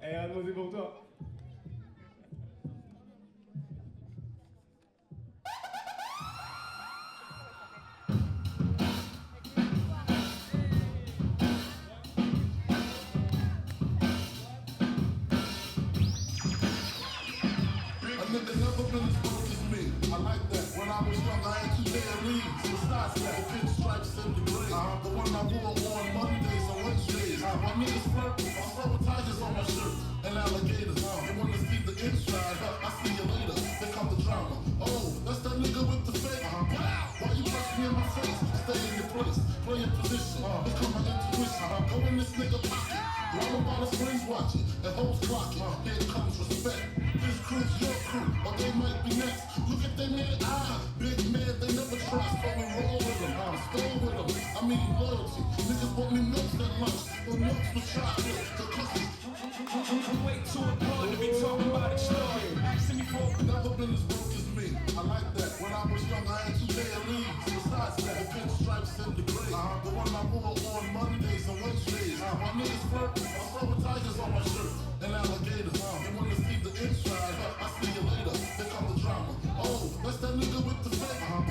Allez, RADMO, c'est pour toi. Nigga never been as broke as me. I like that. When I was young, I had 2 pair of leaves. Besides that, the pinstripes in the gray. The one I wore on Mondays and Wednesdays. My niggas flirt, I saw with tigers on my shirt and alligators. They wanna see the inside. I see you later. Here come the drama. Oh, that's that nigga with the fake. Wow, why you brush me in my face? Stay in your place, play your position. Here come my intuition. Go in this nigga pocket. Round about the screens watching and hoes clocking. Here comes respect. This crew's your crew, or they might be next. Look at them in the eye. Big man, they never trust, but we roll with them. Stay with them. I mean loyalty. Niggas want me milks at lunch. The milks with chocolate. The cookies. Way too important to be talking about it. Story. Asking me for. Never been as broke as me. I like that. When I was young, I had 2 pair of leaves. Besides that, the pinstripes in the gray. The one I wore on Mondays and Wednesdays. My niggas flirt. I saw with tigers on my shirt and alligators. They wanna see the inside. I see you later. Here come the drama. Oh, that's that nigga with the fake. Wow,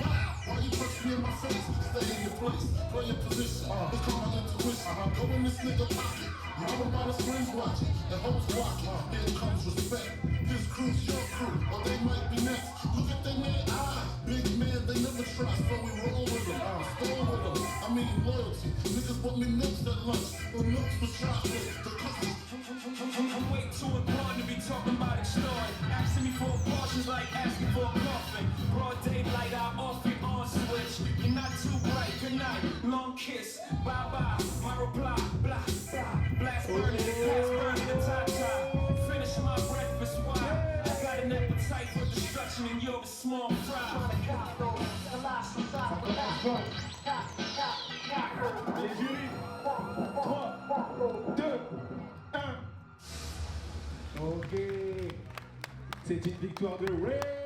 why you punch me in my face? Stay in your place, play your position. Here come my intuition. Go in this nigga pocket. Round about the screens watching and hoes clocking. Here comes respect. This crew's your crew, or they might be next. Look at them in the eye. Big man, they never trust, so we roll with them. Stay with them. I mean loyalty. Niggas want me milks at lunch. The milks with chocolate. The cookies. I'm way too important to be talking about it. Story. Asking me for abortions like asking for a coffin. Broad daylight, I off your on switch. You're not too bright. Good night. Long kiss. Bye bye. My reply. Blah blah. Blast burning the past, burning the top top. Finishing my breakfast. Why? I got an appetite for destruction, and you're a small fry. Les jurys, 3, 2, 1. Ok, c'est une victoire de Ray.